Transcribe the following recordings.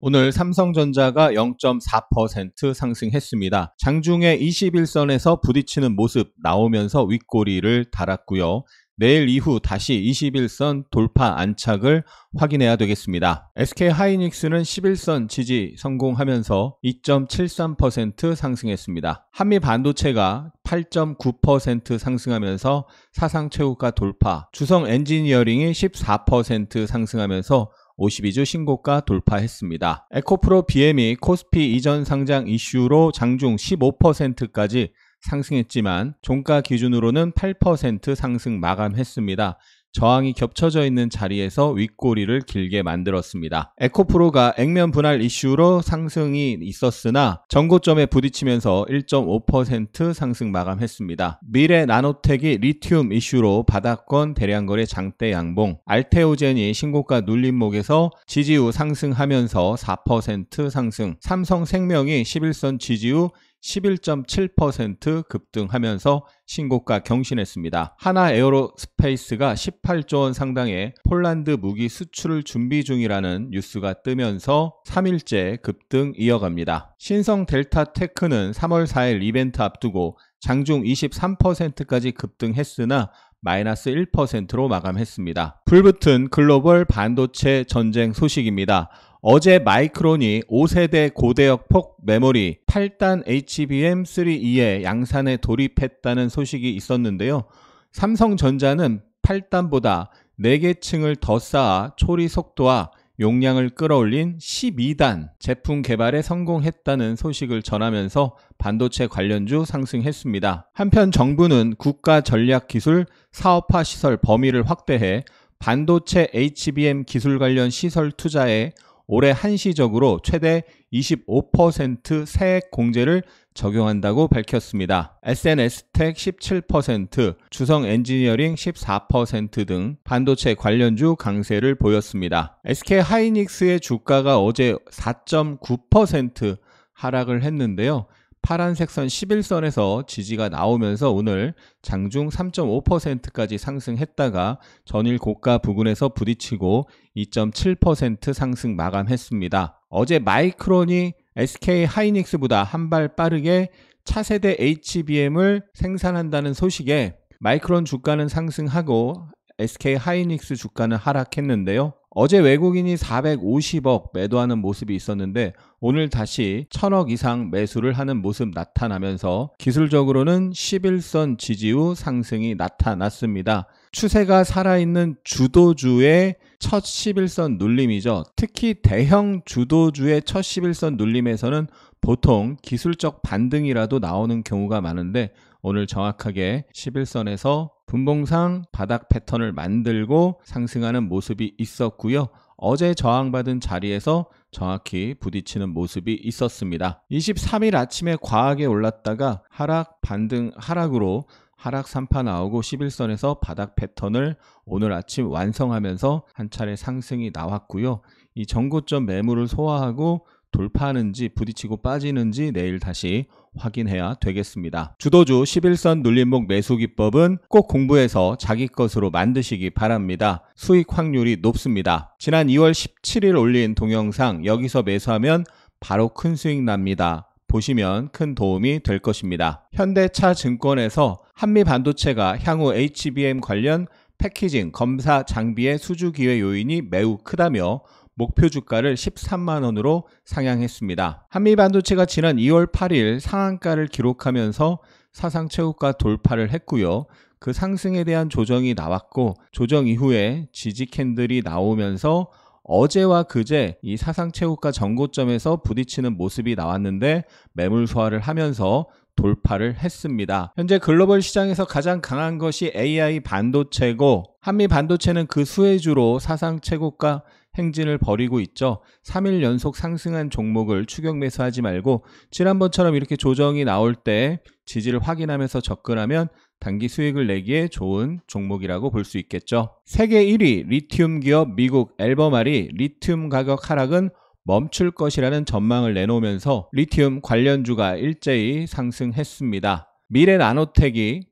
오늘 삼성전자가 0.4% 상승했습니다. 장중에 21선에서 부딪히는 모습 나오면서 윗꼬리를 달았고요. 내일 이후 다시 21선 돌파 안착을 확인해야 되겠습니다. SK하이닉스는 11선 지지 성공하면서 2.73% 상승했습니다. 한미반도체가 8.9% 상승하면서 사상 최고가 돌파, 주성엔지니어링이 14% 상승하면서 52주 신고가 돌파했습니다. 에코프로 BM이 코스피 이전 상장 이슈로 장중 15%까지 상승했지만 종가 기준으로는 8% 상승 마감했습니다. 저항이 겹쳐져 있는 자리에서 윗꼬리를 길게 만들었습니다. 에코프로가 액면 분할 이슈로 상승이 있었으나 전고점에 부딪히면서 1.5% 상승 마감했습니다. 미래나노텍이 리튬 이슈로 바닥권 대량거래 장대 양봉, 알테오젠이 신고가 눌림목에서 지지 후 상승하면서 4% 상승, 삼성생명이 11선 지지 후 11.7% 급등하면서 신고가 경신했습니다. 하나에어로스페이스가 18조 원 상당의 폴란드 무기 수출을 준비 중이라는 뉴스가 뜨면서 3일째 급등 이어갑니다. 신성델타테크는 3월 4일 이벤트 앞두고 장중 23%까지 급등했으나 마이너스 1%로 마감했습니다. 불붙은 글로벌 반도체 전쟁 소식입니다. 어제 마이크론이 5세대 고대역 폭 메모리 8단 HBM3E에 양산에 돌입했다는 소식이 있었는데요. 삼성전자는 8단보다 4개 층을 더 쌓아 처리 속도와 용량을 끌어올린 12단 제품 개발에 성공했다는 소식을 전하면서 반도체 관련주 상승했습니다. 한편 정부는 국가전략기술 사업화 시설 범위를 확대해 반도체 HBM 기술 관련 시설 투자에 올해 한시적으로 최대 25% 세액 공제를 적용한다고 밝혔습니다. SNS텍 17%, 주성엔지니어링 14% 등 반도체 관련주 강세를 보였습니다. SK하이닉스의 주가가 어제 4.9% 하락을 했는데요. 파란색 선 11선에서 지지가 나오면서 오늘 장중 3.5%까지 상승했다가 전일 고가 부근에서 부딪히고 2.7% 상승 마감했습니다. 어제 마이크론이 SK하이닉스보다 한 발 빠르게 차세대 HBM을 생산한다는 소식에 마이크론 주가는 상승하고 SK하이닉스 주가는 하락했는데요. 어제 외국인이 450억 매도하는 모습이 있었는데 오늘 다시 1000억 이상 매수를 하는 모습 나타나면서 기술적으로는 11선 지지 후 상승이 나타났습니다. 추세가 살아있는 주도주의 첫 11선 눌림이죠. 특히 대형 주도주의 첫 11선 눌림에서는 보통 기술적 반등이라도 나오는 경우가 많은데 오늘 정확하게 11선에서 분봉상 바닥 패턴을 만들고 상승하는 모습이 있었고요. 어제 저항받은 자리에서 정확히 부딪히는 모습이 있었습니다. 23일 아침에 과하게 올랐다가 하락, 반등, 하락으로 하락 3파 나오고 11선에서 바닥 패턴을 오늘 아침 완성하면서 한 차례 상승이 나왔고요. 이 전고점 매물을 소화하고 돌파하는지 부딪히고 빠지는지 내일 다시 확인해야 되겠습니다. 주도주 11선 눌림목 매수 기법은 꼭 공부해서 자기 것으로 만드시기 바랍니다. 수익 확률이 높습니다. 지난 2월 17일 올린 동영상 여기서 매수하면 바로 큰 수익 납니다. 보시면 큰 도움이 될 것입니다. 현대차증권에서 한미반도체가 향후 HBM 관련 패키징, 검사 장비의 수주 기회 요인이 매우 크다며 목표 주가를 13만원으로 상향했습니다. 한미반도체가 지난 2월 8일 상한가를 기록하면서 사상 최고가 돌파를 했고요. 그 상승에 대한 조정이 나왔고 조정 이후에 지지 캔들이 나오면서 어제와 그제 이 사상 최고가 전고점에서 부딪히는 모습이 나왔는데 매물 소화를 하면서 돌파를 했습니다. 현재 글로벌 시장에서 가장 강한 것이 AI 반도체고 한미 반도체는 그 수혜주로 사상 최고가 행진을 벌이고 있죠. 3일 연속 상승한 종목을 추격 매수하지 말고 지난번처럼 이렇게 조정이 나올 때 지지를 확인하면서 접근하면 단기 수익을 내기에 좋은 종목이라고 볼 수 있겠죠. 세계 1위 리튬 기업 미국 앨버말이 리튬 가격 하락은 멈출 것이라는 전망을 내놓으면서 리튬 관련주가 일제히 상승했습니다. 미래나노텍이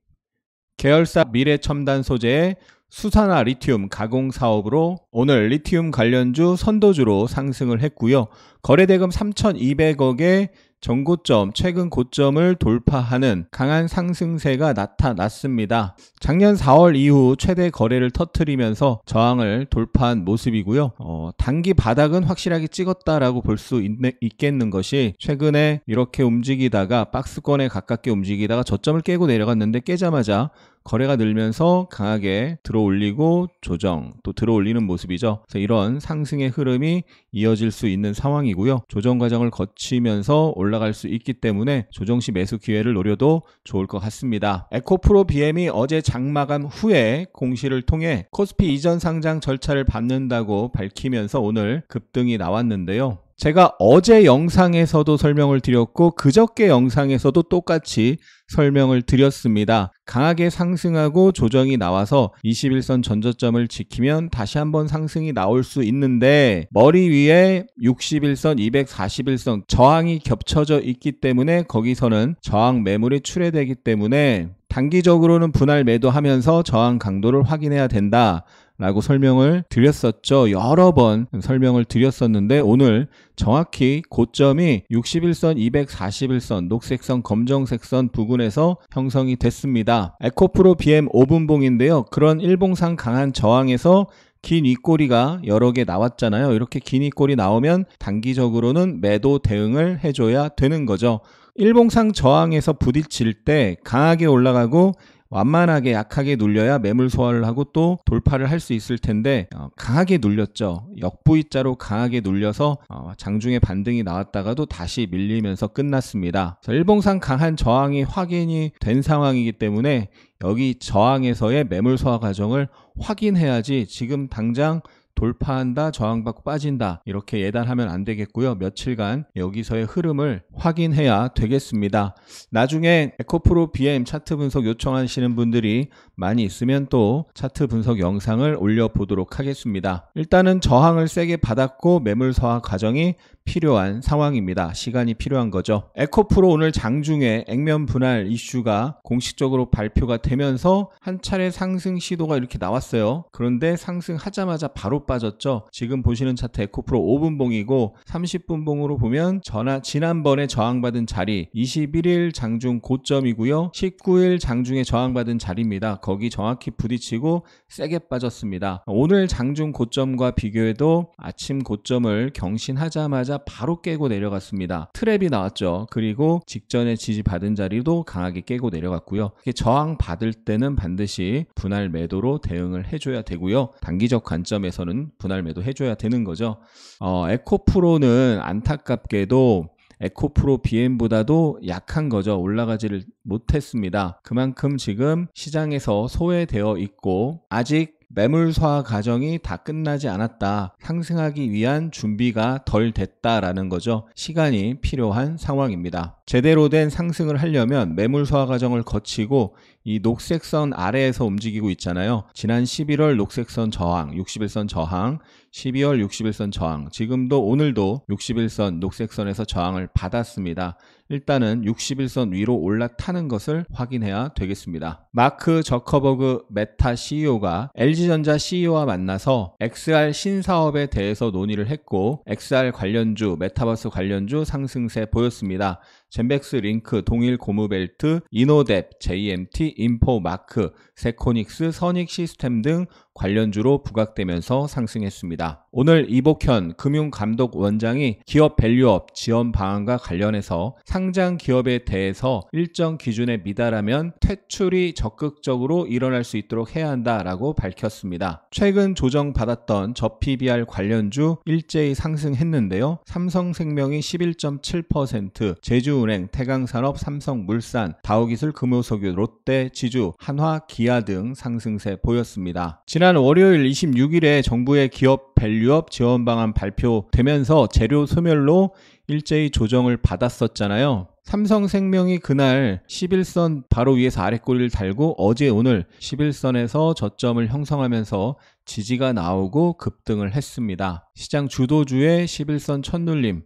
계열사 미래첨단 소재의 수산화 리튬 가공 사업으로 오늘 리튬 관련주 선도주로 상승을 했고요. 거래대금 3,200억의 전고점, 최근 고점을 돌파하는 강한 상승세가 나타났습니다. 작년 4월 이후 최대 거래를 터뜨리면서 저항을 돌파한 모습이고요. 단기 바닥은 확실하게 찍었다라고 볼 수 있겠는 것이 최근에 이렇게 움직이다가 박스권에 가깝게 움직이다가 저점을 깨고 내려갔는데 깨자마자 거래가 늘면서 강하게 들어올리고 조정, 또 들어올리는 모습이죠. 그래서 이런 상승의 흐름이 이어질 수 있는 상황이고요. 조정 과정을 거치면서 올라갈 수 있기 때문에 조정시 매수 기회를 노려도 좋을 것 같습니다. 에코프로 BM이 어제 장마감 후에 공시를 통해 코스피 이전 상장 절차를 밟는다고 밝히면서 오늘 급등이 나왔는데요. 제가 어제 영상에서도 설명을 드렸고 그저께 영상에서도 똑같이 설명을 드렸습니다. 강하게 상승하고 조정이 나와서 21선 전저점을 지키면 다시 한번 상승이 나올 수 있는데 머리 위에 61선, 241선 저항이 겹쳐져 있기 때문에 거기서는 저항 매물이 출회되기 때문에 단기적으로는 분할 매도하면서 저항 강도를 확인해야 된다 라고 설명을 드렸었죠. 여러 번 설명을 드렸었는데 오늘 정확히 고점이 61선, 241선, 녹색선, 검정색선 부근에서 형성이 됐습니다. 에코프로 BM 5분봉인데요. 그런 일봉상 강한 저항에서 긴 윗꼬리가 여러 개 나왔잖아요. 이렇게 긴 윗꼬리 나오면 단기적으로는 매도 대응을 해줘야 되는 거죠. 일봉상 저항에서 부딪힐 때 강하게 올라가고 완만하게 약하게 눌려야 매물 소화를 하고 또 돌파를 할 수 있을 텐데 강하게 눌렸죠. 역V자로 강하게 눌려서 장중에 반등이 나왔다가도 다시 밀리면서 끝났습니다. 일봉상 강한 저항이 확인이 된 상황이기 때문에 여기 저항에서의 매물 소화 과정을 확인해야지 지금 당장 돌파한다, 저항받고 빠진다 이렇게 예단하면 안 되겠고요. 며칠간 여기서의 흐름을 확인해야 되겠습니다. 나중에 에코프로 BM 차트 분석 요청하시는 분들이 많이 있으면 또 차트 분석 영상을 올려보도록 하겠습니다. 일단은 저항을 세게 받았고 매물 소화 과정이 필요한 상황입니다. 시간이 필요한 거죠. 에코프로 오늘 장중에 액면 분할 이슈가 공식적으로 발표가 되면서 한 차례 상승 시도가 이렇게 나왔어요. 그런데 상승하자마자 바로 빠졌죠. 지금 보시는 차트 에코프로 5분봉이고 30분봉으로 보면 지난번에 저항받은 자리 21일 장중 고점이고요. 19일 장중에 저항받은 자리입니다. 거기 정확히 부딪히고 세게 빠졌습니다. 오늘 장중 고점과 비교해도 아침 고점을 경신하자마자 바로 깨고 내려갔습니다. 트랩이 나왔죠. 그리고 직전에 지지받은 자리도 강하게 깨고 내려갔고요. 저항 받을 때는 반드시 분할 매도로 대응을 해줘야 되고요. 단기적 관점에서는 분할 매도 해줘야 되는 거죠. 에코프로는 안타깝게도 에코프로 BM보다도 약한 거죠. 올라가지를 못했습니다. 그만큼 지금 시장에서 소외되어 있고 아직 매물 소화 과정이 다 끝나지 않았다. 상승하기 위한 준비가 덜 됐다라는 거죠. 시간이 필요한 상황입니다. 제대로 된 상승을 하려면 매물 소화 과정을 거치고 이 녹색선 아래에서 움직이고 있잖아요. 지난 11월 녹색선 저항, 61선 저항, 12월 61선 저항, 지금도 오늘도 61선 녹색선에서 저항을 받았습니다. 일단은 61선 위로 올라타는 것을 확인해야 되겠습니다. 마크 저커버그 메타 CEO가 LG전자 CEO와 만나서 XR 신사업에 대해서 논의를 했고 XR 관련주, 메타버스 관련주 상승세 보였습니다. 젠백스 링크, 동일 고무벨트, 이노뎁, JMT, 인포마크, 세코닉스, 선익 시스템 등 관련주로 부각되면서 상승했습니다. 오늘 이복현 금융감독원장이 기업 밸류업 지원 방안과 관련해서 상장 기업에 대해서 일정 기준에 미달하면 퇴출이 적극적으로 일어날 수 있도록 해야 한다라고 밝혔습니다. 최근 조정받았던 저PBR 관련주 일제히 상승했는데요. 삼성생명이 11.7%, 제주은행, 태강산업, 삼성물산, 다우기술, 금호석유, 롯데, 지주, 한화, 기아 등 상승세 보였습니다. 지난 월요일 26일에 정부의 기업 밸류업 지원 방안 발표되면서 재료 소멸로 일제히 조정을 받았었잖아요. 삼성생명이 그날 11선 바로 위에서 아랫꼬리를 달고 어제 오늘 11선에서 저점을 형성하면서 지지가 나오고 급등을 했습니다. 시장 주도주의 11선 첫눌림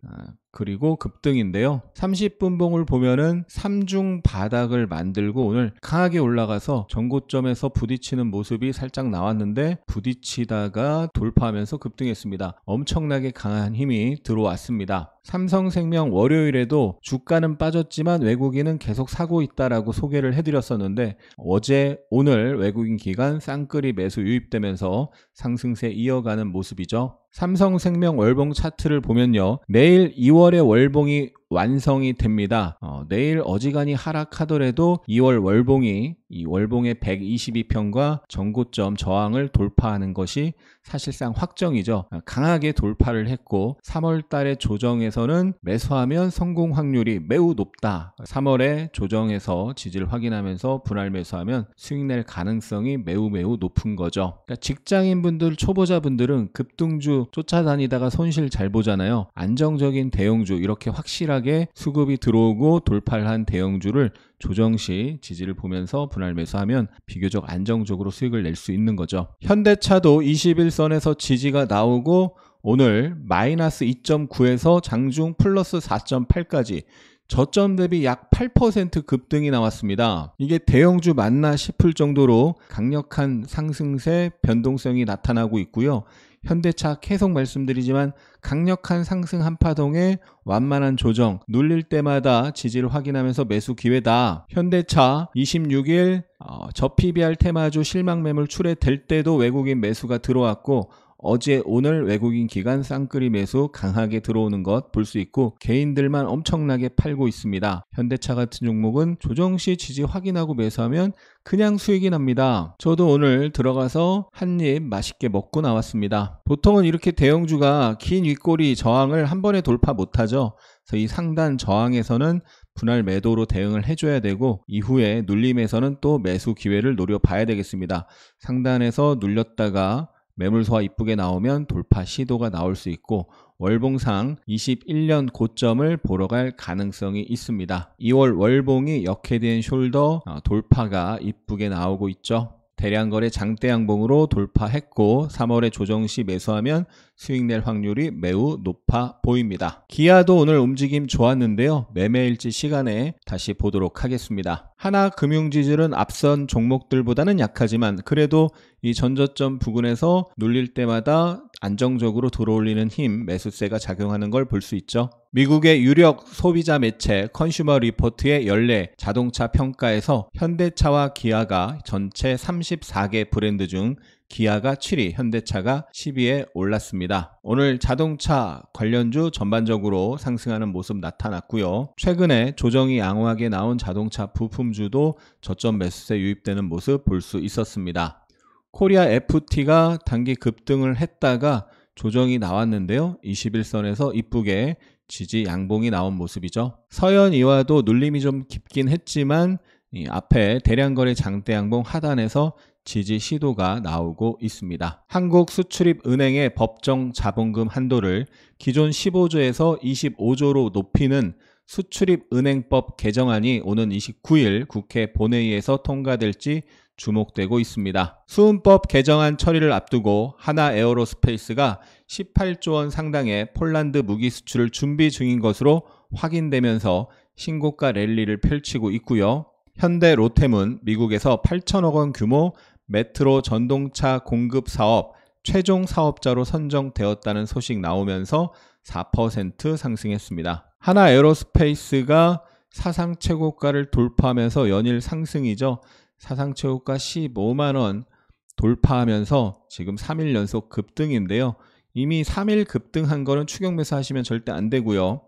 그리고 급등인데요. 30분봉을 보면은 3중 바닥을 만들고 오늘 강하게 올라가서 전고점에서 부딪히는 모습이 살짝 나왔는데 부딪히다가 돌파하면서 급등했습니다. 엄청나게 강한 힘이 들어왔습니다. 삼성생명 월요일에도 주가는 빠졌지만 외국인은 계속 사고 있다라고 소개를 해드렸었는데 어제 오늘 외국인 기관 쌍끌이 매수 유입되면서 상승세 이어가는 모습이죠. 삼성생명 월봉 차트를 보면요. 내일 2월의 월봉이 완성이 됩니다. 내일 어지간히 하락하더라도 2월 월봉이 이 월봉의 122편과 전고점 저항을 돌파하는 것이 사실상 확정이죠. 강하게 돌파를 했고 3월 달에 조정에서는 매수하면 성공 확률이 매우 높다. 3월에 조정에서 지지를 확인하면서 분할 매수하면 수익 낼 가능성이 매우 높은 거죠. 그러니까 직장인분들, 초보자분들은 급등주 쫓아다니다가 손실 잘 보잖아요. 안정적인 대형주 이렇게 확실하게 수급이 들어오고 돌파를 한 대형주를 조정 시 지지를 보면서 분할 매수하면 비교적 안정적으로 수익을 낼 수 있는 거죠. 현대차도 21선에서 지지가 나오고 오늘 마이너스 2.9에서 장중 플러스 4.8까지 저점 대비 약 8% 급등이 나왔습니다. 이게 대형주 맞나 싶을 정도로 강력한 상승세 변동성이 나타나고 있고요. 현대차 계속 말씀드리지만 강력한 상승 한파동에 완만한 조정 눌릴 때마다 지지를 확인하면서 매수 기회다. 현대차 26일 저PBR 테마주 실망 매물 출회될 때도 외국인 매수가 들어왔고 어제 오늘 외국인 기관 쌍끌이 매수 강하게 들어오는 것 볼 수 있고 개인들만 엄청나게 팔고 있습니다. 현대차 같은 종목은 조정시 지지 확인하고 매수하면 그냥 수익이 납니다. 저도 오늘 들어가서 한입 맛있게 먹고 나왔습니다. 보통은 이렇게 대형주가 긴 윗꼬리 저항을 한 번에 돌파 못하죠. 그래서 이 상단 저항에서는 분할 매도로 대응을 해줘야 되고 이후에 눌림에서는 또 매수 기회를 노려봐야 되겠습니다. 상단에서 눌렸다가 매물소화 이쁘게 나오면 돌파 시도가 나올 수 있고 월봉상 21년 고점을 보러 갈 가능성이 있습니다. 2월 월봉이 역헤드앤 숄더 돌파가 이쁘게 나오고 있죠. 대량거래 장대양봉으로 돌파했고 3월에 조정시 매수하면 수익 낼 확률이 매우 높아 보입니다. 기아도 오늘 움직임 좋았는데요. 매매일지 시간에 다시 보도록 하겠습니다. 하나금융지질은 앞선 종목들보다는 약하지만 그래도 이 전저점 부근에서 눌릴 때마다 안정적으로 들어올리는 힘, 매수세가 작용하는 걸 볼 수 있죠. 미국의 유력 소비자 매체 컨슈머 리포트의 연례 자동차 평가에서 현대차와 기아가 전체 34개 브랜드 중 기아가 7위, 현대차가 10위에 올랐습니다. 오늘 자동차 관련주 전반적으로 상승하는 모습 나타났고요. 최근에 조정이 양호하게 나온 자동차 부품주도 저점 매수세 유입되는 모습 볼 수 있었습니다. 코리아 FT가 단기 급등을 했다가 조정이 나왔는데요. 21선에서 이쁘게 지지 양봉이 나온 모습이죠. 서현이와도 눌림이 좀 깊긴 했지만 이 앞에 대량거래 장대양봉 하단에서 지지 시도가 나오고 있습니다. 한국수출입은행의 법정 자본금 한도를 기존 15조에서 25조로 높이는 수출입은행법 개정안이 오는 29일 국회 본회의에서 통과될지 주목되고 있습니다. 수은법 개정안 처리를 앞두고 하나에어로스페이스가 18조 원 상당의 폴란드 무기 수출을 준비 중인 것으로 확인되면서 신고가 랠리를 펼치고 있고요. 현대 로템은 미국에서 8천억 원 규모 메트로 전동차 공급 사업 최종 사업자로 선정되었다는 소식 나오면서 4% 상승했습니다. 하나에어로스페이스가 사상 최고가를 돌파하면서 연일 상승이죠. 사상 최고가 15만원 돌파하면서 지금 3일 연속 급등인데요. 이미 3일 급등한 거는 추격 매수하시면 절대 안 되고요.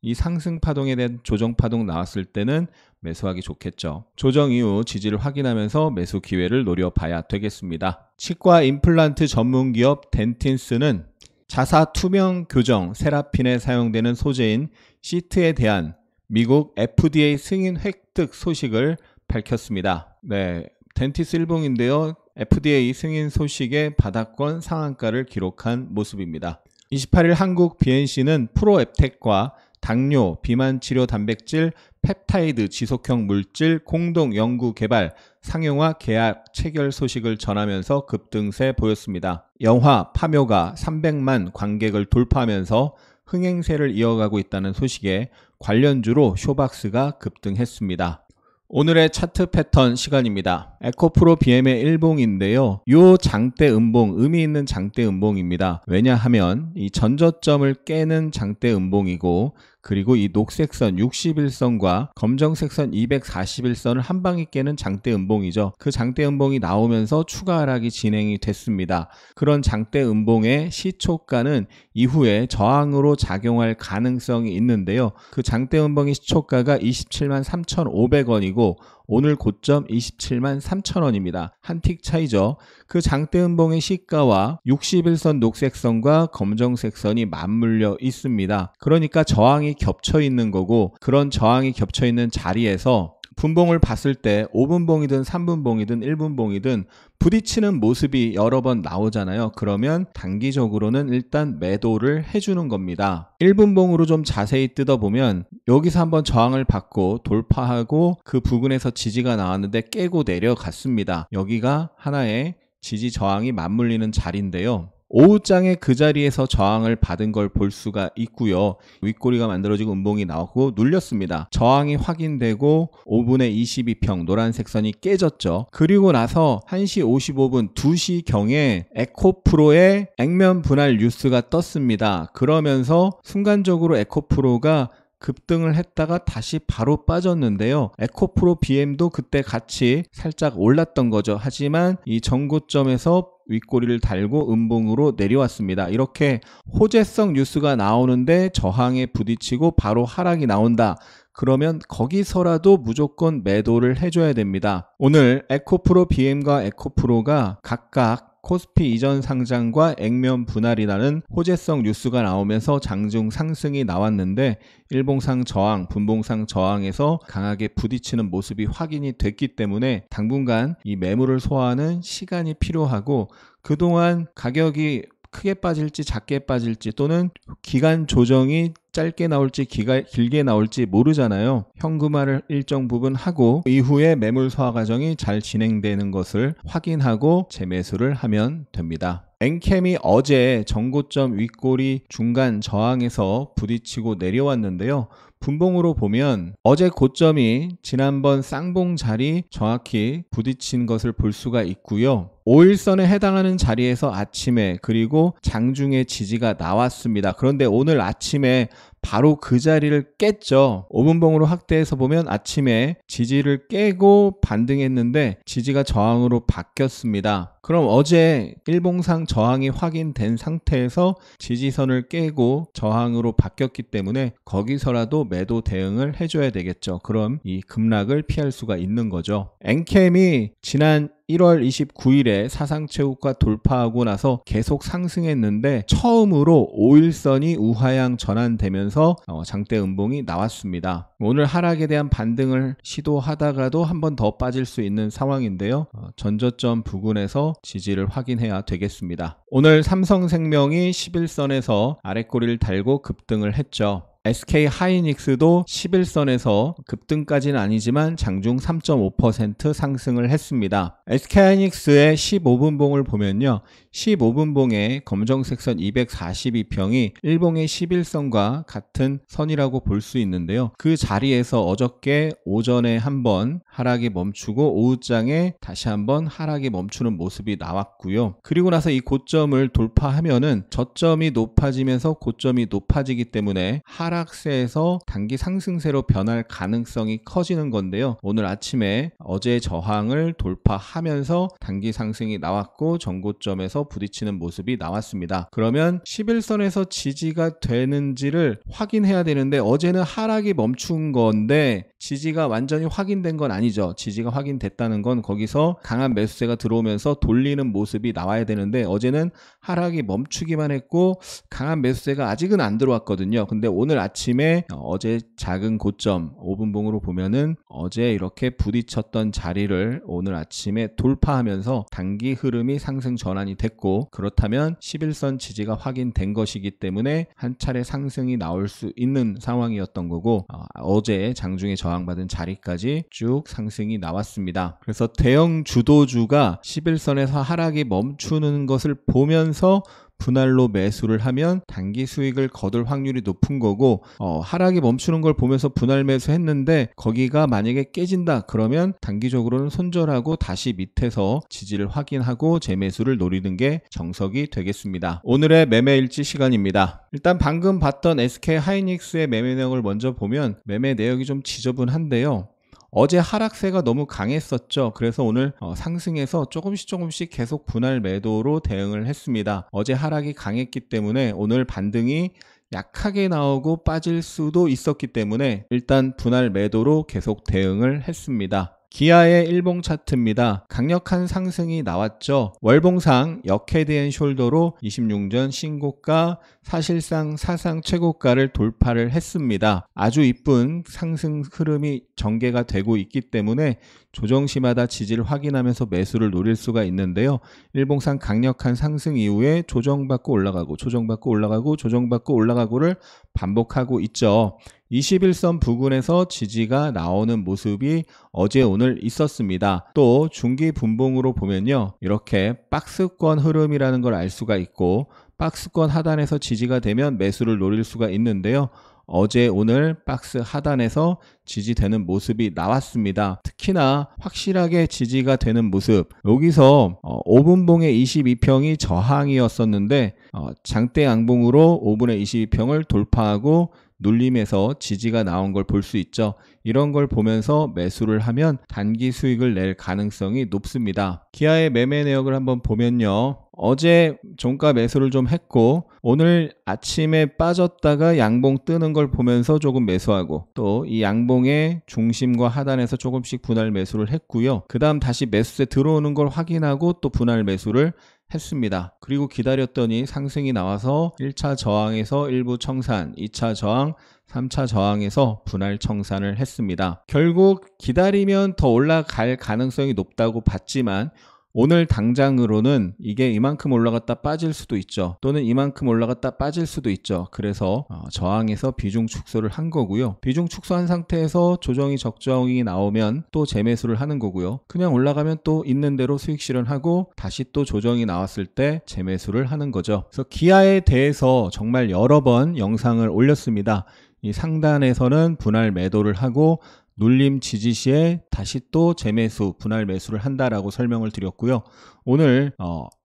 이 상승 파동에 대한 조정 파동 나왔을 때는 매수하기 좋겠죠. 조정 이후 지지를 확인하면서 매수 기회를 노려봐야 되겠습니다. 치과 임플란트 전문기업 덴틴스는 자사 투명 교정 세라핀에 사용되는 소재인 시트에 대한 미국 FDA 승인 획득 소식을 밝혔습니다. 네, 덴티스 일봉인데요. FDA 승인 소식에 바닥권 상한가를 기록한 모습입니다. 28일 한국 BNC는 프로앱텍과 당뇨, 비만 치료 단백질 펩타이드 지속형 물질 공동 연구 개발 상용화 계약 체결 소식을 전하면서 급등세 보였습니다. 영화 파묘가 300만 관객을 돌파하면서 흥행세를 이어가고 있다는 소식에 관련주로 쇼박스가 급등했습니다. 오늘의 차트 패턴 시간입니다. 에코프로 BM의 일봉인데요. 요 장대 음봉, 의미 있는 장대 음봉입니다. 왜냐하면 이 전저점을 깨는 장대 음봉이고, 그리고 이 녹색선 61선과 검정색선 241선을 한 방에 깨는 장대 음봉이죠. 그 장대 음봉이 나오면서 추가 하락이 진행이 됐습니다. 그런 장대 음봉의 시초가는 이후에 저항으로 작용할 가능성이 있는데요. 그 장대 음봉의 시초가가 27만 3,500원이고 오늘 고점 27만 3,000원입니다. 한 틱 차이죠. 그 장대 음봉의 시가와 61선 녹색선과 검정색선이 맞물려 있습니다. 그러니까 저항이 겹쳐 있는 거고, 그런 저항이 겹쳐 있는 자리에서 분봉을 봤을 때 5분봉이든 3분봉이든 1분봉이든 부딪히는 모습이 여러 번 나오잖아요. 그러면 단기적으로는 일단 매도를 해주는 겁니다. 1분봉으로 좀 자세히 뜯어보면 여기서 한번 저항을 받고 돌파하고 그 부근에서 지지가 나왔는데 깨고 내려갔습니다. 여기가 하나의 지지 저항이 맞물리는 자리인데요. 오후장에 그 자리에서 저항을 받은 걸 볼 수가 있고요. 윗꼬리가 만들어지고 음봉이 나오고 눌렸습니다. 저항이 확인되고 5분의 22평 노란색 선이 깨졌죠. 그리고 나서 1시 55분 2시경에 에코프로의 액면 분할 뉴스가 떴습니다. 그러면서 순간적으로 에코프로가 급등을 했다가 다시 바로 빠졌는데요. 에코프로 BM도 그때 같이 살짝 올랐던 거죠. 하지만 이 전고점에서 윗꼬리를 달고 음봉으로 내려왔습니다. 이렇게 호재성 뉴스가 나오는데 저항에 부딪히고 바로 하락이 나온다. 그러면 거기서라도 무조건 매도를 해줘야 됩니다. 오늘 에코프로 BM과 에코프로가 각각 코스피 이전 상장과 액면 분할이라는 호재성 뉴스가 나오면서 장중 상승이 나왔는데 일봉상 저항, 분봉상 저항에서 강하게 부딪히는 모습이 확인이 됐기 때문에 당분간 이 매물을 소화하는 시간이 필요하고, 그동안 가격이 크게 빠질지 작게 빠질지 또는 기간 조정이 짧게 나올지 길게 나올지 모르잖아요. 현금화를 일정 부분 하고 이후에 매물 소화 과정이 잘 진행되는 것을 확인하고 재매수를 하면 됩니다. 엔캠이 어제 전고점 윗꼬리 중간 저항에서 부딪히고 내려왔는데요. 분봉으로 보면 어제 고점이 지난번 쌍봉 자리 정확히 부딪힌 것을 볼 수가 있고요. 5일선에 해당하는 자리에서 아침에 그리고 장중에 지지가 나왔습니다. 그런데 오늘 아침에 바로 그 자리를 깼죠. 5분봉으로 확대해서 보면 아침에 지지를 깨고 반등했는데 지지가 저항으로 바뀌었습니다. 그럼 어제 일봉상 저항이 확인된 상태에서 지지선을 깨고 저항으로 바뀌었기 때문에 거기서라도 매도 대응을 해줘야 되겠죠. 그럼 이 급락을 피할 수가 있는 거죠. 엔캠이 지난 1월 29일에 사상체육과 돌파하고 나서 계속 상승했는데 처음으로 5일선이 우하향 전환되면서 장대 음봉이 나왔습니다. 오늘 하락에 대한 반등을 시도하다가도 한 번 더 빠질 수 있는 상황인데요. 전저점 부근에서 지지를 확인해야 되겠습니다. 오늘 삼성생명이 11선에서 아랫꼬리를 달고 급등을 했죠. SK 하이닉스도 11선에서 급등까지는 아니지만 장중 3.5% 상승을 했습니다. SK 하이닉스의 15분봉을 보면요. 15분봉의 검정색선 242평이 일봉의 11선과 같은 선이라고 볼 수 있는데요. 그 자리에서 어저께 오전에 한번 하락이 멈추고 오후장에 다시 한번 하락이 멈추는 모습이 나왔고요. 그리고 나서 이 고점을 돌파하면은 저점이 높아지면서 고점이 높아지기 때문에 하락세에서 단기 상승세로 변할 가능성이 커지는 건데요. 오늘 아침에 어제 저항을 돌파하면서 단기 상승이 나왔고 전고점에서 부딪히는 모습이 나왔습니다. 그러면 11선에서 지지가 되는지를 확인해야 되는데 어제는 하락이 멈춘 건데 지지가 완전히 확인된 건 아니죠. 지지가 확인됐다는 건 거기서 강한 매수세가 들어오면서 돌리는 모습이 나와야 되는데 어제는 하락이 멈추기만 했고 강한 매수세가 아직은 안 들어왔거든요. 근데 오늘 아침에 어제 작은 고점 5분봉으로 보면은 어제 이렇게 부딪혔던 자리를 오늘 아침에 돌파하면서 단기 흐름이 상승 전환이 됐고, 그렇다면 11선 지지가 확인된 것이기 때문에 한 차례 상승이 나올 수 있는 상황이었던 거고, 어제 장중에 저항받은 자리까지 쭉 상승이 나왔습니다. 그래서 대형 주도주가 11선에서 하락이 멈추는 것을 보면서 분할로 매수를 하면 단기 수익을 거둘 확률이 높은 거고, 하락이 멈추는 걸 보면서 분할 매수했는데 거기가 만약에 깨진다 그러면 단기적으로는 손절하고 다시 밑에서 지지를 확인하고 재매수를 노리는 게 정석이 되겠습니다. 오늘의 매매 일지 시간입니다. 일단 방금 봤던 SK 하이닉스의 매매 내역을 먼저 보면 매매 내역이 좀 지저분한데요. 어제 하락세가 너무 강했었죠. 그래서 오늘 상승해서 조금씩 계속 분할 매도로 대응을 했습니다. 어제 하락이 강했기 때문에 오늘 반등이 약하게 나오고 빠질 수도 있었기 때문에 일단 분할 매도로 계속 대응을 했습니다. 기아의 일봉 차트입니다. 강력한 상승이 나왔죠. 월봉상 역헤드앤숄더로 26전 신고가, 사실상 사상 최고가를 돌파를 했습니다. 아주 이쁜 상승 흐름이 전개가 되고 있기 때문에 조정시마다 지지를 확인하면서 매수를 노릴 수가 있는데요. 일봉상 강력한 상승 이후에 조정받고 올라가고 조정받고 올라가고 조정받고 올라가고를 반복하고 있죠. 21선 부근에서 지지가 나오는 모습이 어제 오늘 있었습니다. 또 중기 분봉으로 보면요, 이렇게 박스권 흐름이라는 걸 알 수가 있고, 박스권 하단에서 지지가 되면 매수를 노릴 수가 있는데요. 어제 오늘 박스 하단에서 지지되는 모습이 나왔습니다. 특히나 확실하게 지지가 되는 모습, 여기서 5분봉의 22평이 저항이었었는데 장대 양봉으로 5분의 22평을 돌파하고 눌림에서 지지가 나온 걸 볼 수 있죠. 이런 걸 보면서 매수를 하면 단기 수익을 낼 가능성이 높습니다. 기아의 매매 내역을 한번 보면요, 어제 종가 매수를 좀 했고 오늘 아침에 빠졌다가 양봉 뜨는 걸 보면서 조금 매수하고, 또 이 양봉의 중심과 하단에서 조금씩 분할 매수를 했고요. 그 다음 다시 매수세 들어오는 걸 확인하고 또 분할 매수를 했습니다. 그리고 기다렸더니 상승이 나와서 1차 저항에서 일부 청산, 2차 저항, 3차 저항에서 분할 청산을 했습니다. 결국 기다리면 더 올라갈 가능성이 높다고 봤지만 오늘 당장으로는 이게 이만큼 올라갔다 빠질 수도 있죠. 또는 이만큼 올라갔다 빠질 수도 있죠. 그래서 저항에서 비중 축소를 한 거고요. 비중 축소한 상태에서 조정이 적정이 나오면 또 재매수를 하는 거고요. 그냥 올라가면 또 있는 대로 수익 실현하고 다시 또 조정이 나왔을 때 재매수를 하는 거죠. 그래서 기아에 대해서 정말 여러 번 영상을 올렸습니다. 이 상단에서는 분할 매도를 하고 눌림 지지 시에 다시 또 재매수, 분할 매수를 한다라고 설명을 드렸고요. 오늘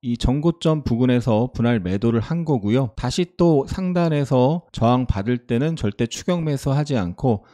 이 전고점 부근에서 분할 매도를 한 거고요. 다시 또 상단에서 저항 받을 때는 절대 추격 매수하지 않고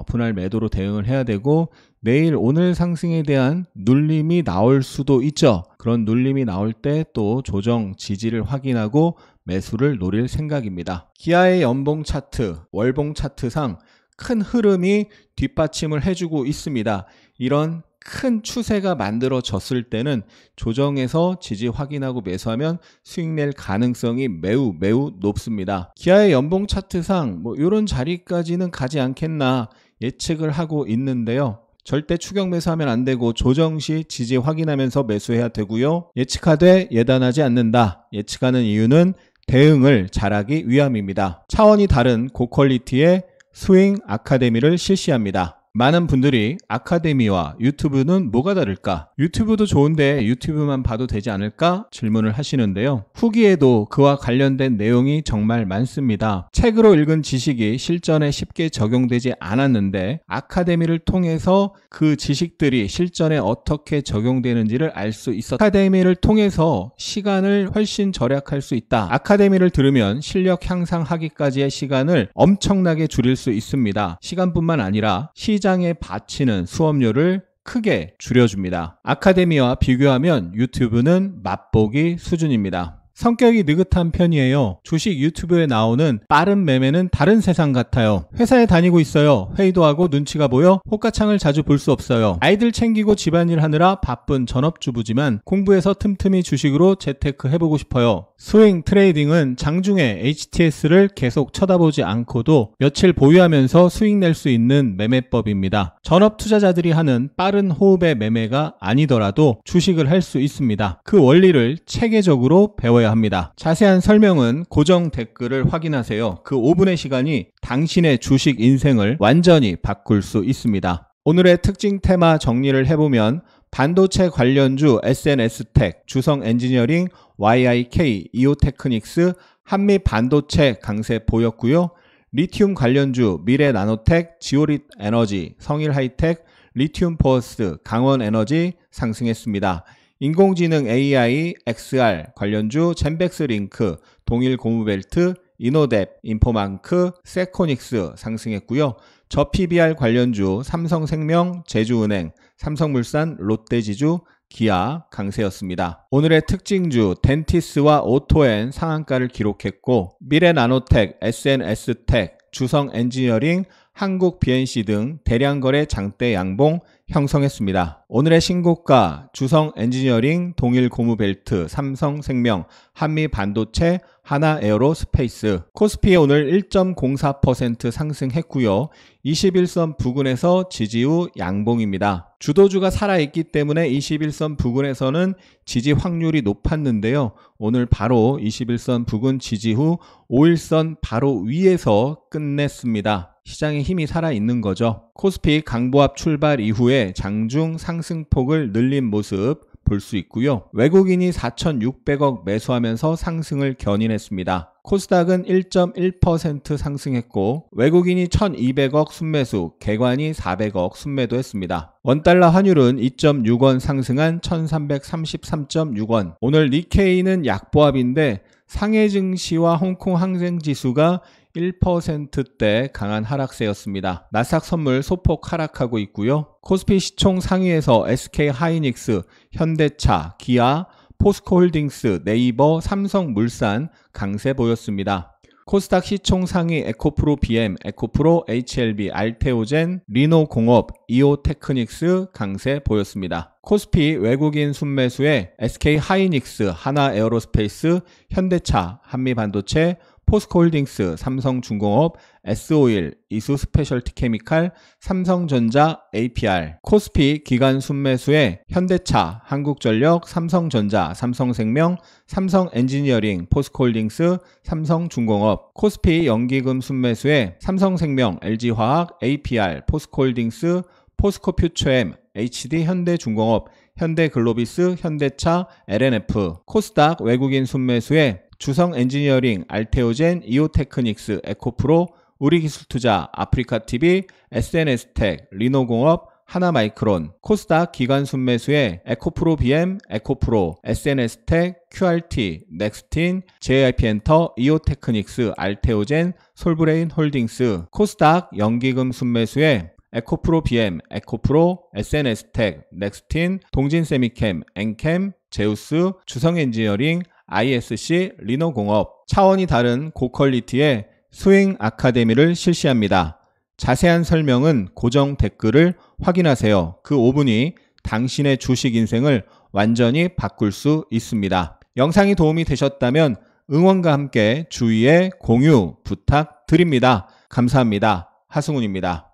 분할 매도로 대응을 해야 되고, 내일 오늘 상승에 대한 눌림이 나올 수도 있죠. 그런 눌림이 나올 때 또 조정 지지를 확인하고 매수를 노릴 생각입니다. 기아의 연봉 차트, 월봉 차트상 큰 흐름이 뒷받침을 해주고 있습니다. 이런 큰 추세가 만들어졌을 때는 조정에서 지지 확인하고 매수하면 수익 낼 가능성이 매우 높습니다. 기아의 연봉 차트상 이런 자리까지는 가지 않겠나 예측을 하고 있는데요. 절대 추격 매수하면 안 되고 조정 시 지지 확인하면서 매수해야 되고요. 예측하되 예단하지 않는다. 예측하는 이유는 대응을 잘하기 위함입니다. 차원이 다른 고퀄리티의 스윙 아카데미를 실시합니다. 많은 분들이 아카데미와 유튜브는 뭐가 다를까? 유튜브도 좋은데 유튜브만 봐도 되지 않을까? 질문을 하시는데요. 후기에도 그와 관련된 내용이 정말 많습니다. 책으로 읽은 지식이 실전에 쉽게 적용되지 않았는데 아카데미를 통해서 그 지식들이 실전에 어떻게 적용되는지를 알 수 있었다. 아카데미를 통해서 시간을 훨씬 절약할 수 있다. 아카데미를 들으면 실력 향상하기까지의 시간을 엄청나게 줄일 수 있습니다. 시간뿐만 아니라 시장에 바치는 수업료를 크게 줄여줍니다. 아카데미와 비교하면 유튜브는 맛보기 수준입니다. 성격이 느긋한 편이에요. 주식 유튜브에 나오는 빠른 매매는 다른 세상 같아요. 회사에 다니고 있어요. 회의도 하고 눈치가 보여 호가창을 자주 볼 수 없어요. 아이들 챙기고 집안일 하느라 바쁜 전업주부지만 공부해서 틈틈이 주식으로 재테크 해보고 싶어요. 스윙 트레이딩은 장중에 HTS를 계속 쳐다보지 않고도 며칠 보유하면서 수익 낼 수 있는 매매법입니다. 전업 투자자들이 하는 빠른 호흡의 매매가 아니더라도 주식을 할 수 있습니다. 그 원리를 체계적으로 배워야 합니다. 자세한 설명은 고정 댓글을 확인하세요. 그 5분의 시간이 당신의 주식 인생을 완전히 바꿀 수 있습니다. 오늘의 특징 테마 정리를 해보면 반도체 관련주 SNS텍, 주성엔지니어링, YIK, 이오테크닉스, 한미반도체 강세 보였고요. 리튬 관련주 미래나노텍, 지오릿에너지, 성일하이텍, 리튬포어스, 강원에너지 상승했습니다. 인공지능 AI, XR 관련주 젠벡스링크, 동일고무벨트, 이노뎁, 인포망크, 세코닉스 상승했고요. 저PBR 관련주 삼성생명, 제주은행, 삼성물산, 롯데지주, 기아 강세였습니다. 오늘의 특징주 덴티스와 오토엔 상한가를 기록했고 미래나노텍, SNS텍, 주성엔지니어링, 한국BNC 등 대량거래 장대 양봉 형성했습니다. 오늘의 신고가 주성엔지니어링, 동일고무벨트, 삼성생명, 한미반도체, 하나에어로스페이스. 코스피 오늘 1.04% 상승했고요. 21선 부근에서 지지 후 양봉입니다. 주도주가 살아있기 때문에 21선 부근에서는 지지 확률이 높았는데요. 오늘 바로 21선 부근 지지 후 5일선 바로 위에서 끝냈습니다. 시장의 힘이 살아있는 거죠. 코스피 강보합 출발 이후에 장중 상승폭을 늘린 모습 볼 수 있고요. 외국인이 4,600억 매수하면서 상승을 견인했습니다. 코스닥은 1.1% 상승했고 외국인이 1,200억 순매수, 개관이 400억 순매도했습니다. 원달러 환율은 2.6원 상승한 1,333.6원. 오늘 니케이는 약보합인데 상해 증시와 홍콩 항생지수가 1%대 강한 하락세였습니다. 나스닥 선물 소폭 하락하고 있고요. 코스피 시총 상위에서 SK하이닉스, 현대차, 기아, 포스코홀딩스, 네이버, 삼성물산 강세 보였습니다. 코스닥 시총 상위 에코프로 BM, 에코프로, HLB, 알테오젠, 리노공업, 이오테크닉스 강세 보였습니다. 코스피 외국인 순매수에 SK하이닉스, 하나에어로스페이스, 현대차, 한미반도체, 포스코홀딩스, 삼성중공업, S-오일, 이수스페셜티케미칼, 삼성전자, APR, 코스피 기관 순매수에 현대차, 한국전력, 삼성전자, 삼성생명, 삼성엔지니어링, 포스코홀딩스, 삼성중공업, 코스피 연기금 순매수에 삼성생명, LG화학, APR, 포스코홀딩스, 포스코퓨처엠, HD현대중공업, 현대글로비스, 현대차, LNF, 코스닥 외국인 순매수에 주성엔지니어링, 알테오젠, 이오테크닉스, 에코프로, 우리기술투자, 아프리카TV, SNS텍, 리노공업, 하나마이크론, 코스닥 기관 순매수에 에코프로 BM, 에코프로, SNS텍, QRT, 넥스틴, JYP엔터, 이오테크닉스, 알테오젠, 솔브레인 홀딩스, 코스닥 연기금 순매수에 에코프로 BM, 에코프로, SNS텍, 넥스틴, 동진세미캠, 엔캠, 제우스, 주성엔지니어링, ISC, 리노공업, 차원이 다른 고퀄리티의 스윙 아카데미를 실시합니다. 자세한 설명은 고정 댓글을 확인하세요. 그 5분이 당신의 주식 인생을 완전히 바꿀 수 있습니다. 영상이 도움이 되셨다면 응원과 함께 주위에 공유 부탁드립니다. 감사합니다. 하승훈입니다.